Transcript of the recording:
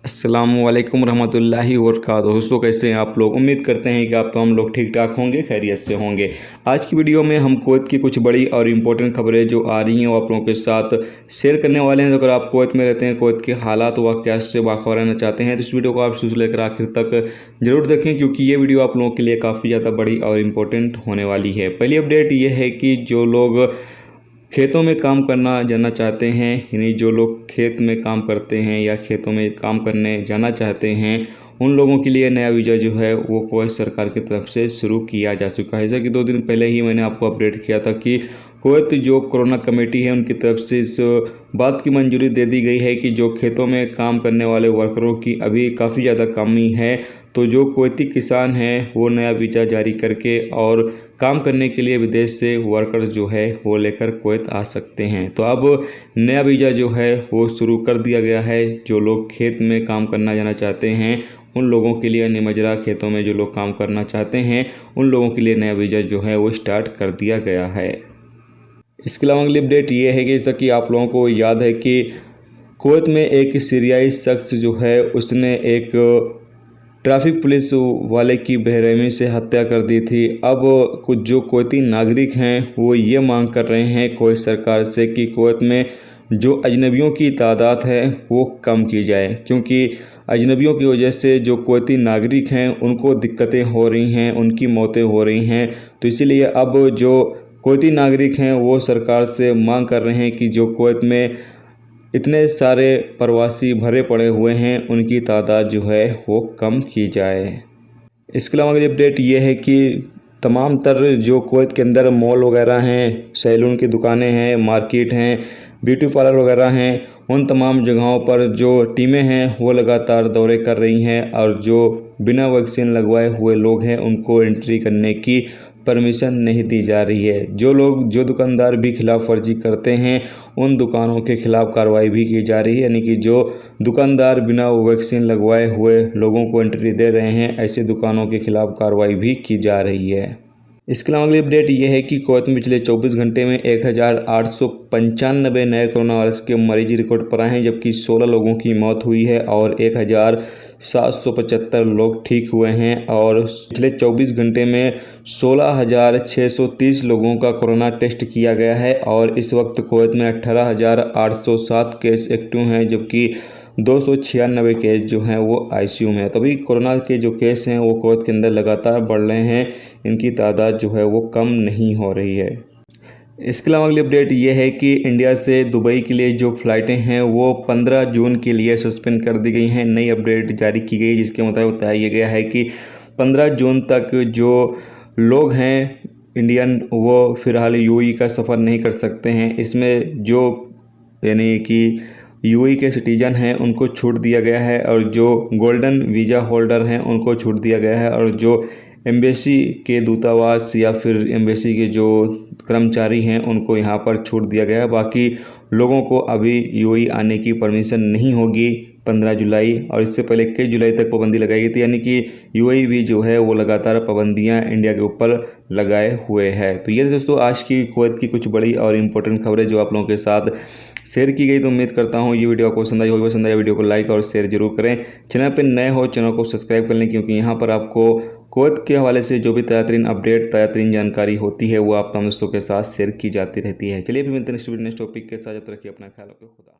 अस्सलामुअलैकुम रहमतुल्लाहि वबरकातुहू। दोस्तों, कैसे हैं आप लोग। उम्मीद करते हैं कि आप हम लोग ठीक ठाक होंगे, खैरियत से होंगे। आज की वीडियो में हम कुवैत की कुछ बड़ी और इम्पोर्टेंट खबरें जो आ रही हैं वो आप लोगों के साथ शेयर करने वाले हैं। तो अगर आप कुवैत में रहते हैं, कुवैत के हालात वाक़यात से बाखबर रहना चाहते हैं तो इस वीडियो को आप शुरू से लेकर आखिर तक ज़रूर देखें, क्योंकि ये वीडियो आप लोगों के लिए काफ़ी ज़्यादा बड़ी और इम्पोर्टेंट होने वाली है। पहली अपडेट ये है कि जो लोग खेतों में काम करना जाना चाहते हैं, यानी जो लोग खेत में काम करते हैं या खेतों में काम करने जाना चाहते हैं, उन लोगों के लिए नया वीज़ा जो है वो कुवैत सरकार की तरफ से शुरू किया जा चुका है। जैसा कि 2 दिन पहले ही मैंने आपको अपडेट किया था कि कुवैत जो कोरोना कमेटी है उनकी तरफ से इस बात की मंजूरी दे दी गई है कि जो खेतों में काम करने वाले वर्करों की अभी काफ़ी ज़्यादा कमी है, तो जो कुवैती किसान हैं वो नया वीज़ा जारी करके और काम करने के लिए विदेश से वर्कर्स जो है वो लेकर कुवैत आ सकते हैं। तो अब नया वीज़ा जो है वो शुरू कर दिया गया है। जो लोग खेत में काम करना जाना चाहते हैं उन लोगों के लिए, निमजरा खेतों में जो लोग काम करना चाहते हैं उन लोगों के लिए नया वीज़ा जो है वो स्टार्ट कर दिया गया है। इसके अलावा अगली अपडेट ये है कि जैसा कि आप लोगों को याद है कि कुवैत में एक सीरियाई शख्स जो है उसने एक ट्रैफिक पुलिस वाले की बेरहमी से हत्या कर दी थी। अब कुछ जो कुवैती नागरिक हैं वो ये मांग कर रहे हैं कुवैत सरकार से कि कुवैत में जो अजनबियों की तादाद है वो कम की जाए, क्योंकि अजनबियों की वजह से जो कुवैती नागरिक हैं उनको दिक्कतें हो रही हैं, उनकी मौतें हो रही हैं। तो इसीलिए अब जो कुवैती नागरिक हैं वो सरकार से मांग कर रहे हैं कि जो कुवैत में इतने सारे प्रवासी भरे पड़े हुए हैं उनकी तादाद जो है वो कम की जाए। इसके अलावा अगली अपडेट ये है कि तमाम तर जो कुवैत के अंदर मॉल वगैरह हैं, सैलून की दुकानें हैं, मार्केट हैं, ब्यूटी पार्लर वगैरह हैं, उन तमाम जगहों पर जो टीमें हैं वो लगातार दौरे कर रही हैं और जो बिना वैक्सीन लगवाए हुए लोग हैं उनको एंट्री करने की परमिशन नहीं दी जा रही है। जो दुकानदार भी खिलाफ वर्जी करते हैं उन दुकानों के खिलाफ कार्रवाई भी की जा रही है, यानी कि जो दुकानदार बिना वैक्सीन लगवाए हुए लोगों को एंट्री दे रहे हैं ऐसे दुकानों के खिलाफ कार्रवाई भी की जा रही है। इसके अलावा अगली अपडेट ये है कि कुवैत में पिछले 24 घंटे में 1895 नए कोरोना वायरस के मरीज रिकॉर्ड पर आए हैं, जबकि 16 लोगों की मौत हुई है और 1775 लोग ठीक हुए हैं। और पिछले 24 घंटे में 16,630 लोगों का कोरोना टेस्ट किया गया है और इस वक्त कुवैत में 18,807 केस एक्टिव हैं, जबकि 296 केस जो हैं वो आईसीयू में है। तभी कोरोना के जो केस हैं वो कुवैत के अंदर लगातार बढ़ रहे हैं, इनकी तादाद जो है वो कम नहीं हो रही है। इसके अलावा अगली अपडेट ये है कि इंडिया से दुबई के लिए जो फ़्लाइटें हैं वो 15 जून के लिए सस्पेंड कर दी गई हैं। नई अपडेट जारी की गई जिसके मुताबिक बताया गया है कि 15 जून तक जो लोग हैं इंडियन वो फ़िलहाल यूएई का सफ़र नहीं कर सकते हैं। इसमें जो यानी कि यूएई के सिटीजन हैं उनको छूट दिया गया है और जो गोल्डन वीज़ा होल्डर हैं उनको छूट दिया गया है और जो एम्बेसी के दूतावास या फिर एम्बेसी के जो कर्मचारी हैं उनको यहाँ पर छूट दिया गया है। बाकी लोगों को अभी यूएई आने की परमिशन नहीं होगी 15 जुलाई, और इससे पहले 21 जुलाई तक पाबंदी लगाई गई थी, यानी कि यूएई भी जो है वो लगातार पाबंदियाँ इंडिया के ऊपर लगाए हुए है। तो ये दोस्तों आज की कुवैत की कुछ बड़ी और इम्पोर्टेंट खबरें जो आप लोगों के साथ शेयर की गई। तो उम्मीद करता हूँ ये वीडियो आपको पसंद आई होगी। पसंद आया वीडियो को लाइक और शेयर जरूर करें। चैनल पर नए हो चैनल को सब्सक्राइब कर लें, क्योंकि यहाँ पर आपको कुवैत के हवाले से जो भी ताज़ा तरीन अपडेट, ताज़ा तरीन जानकारी होती है वो आप तमाम दोस्तों के साथ शेयर की जाती रहती है। चलिए फिर मिलते हैं नेक्स्ट टॉपिक के साथ। जब तक रखिए अपना ख्याल रखिए। खुदा।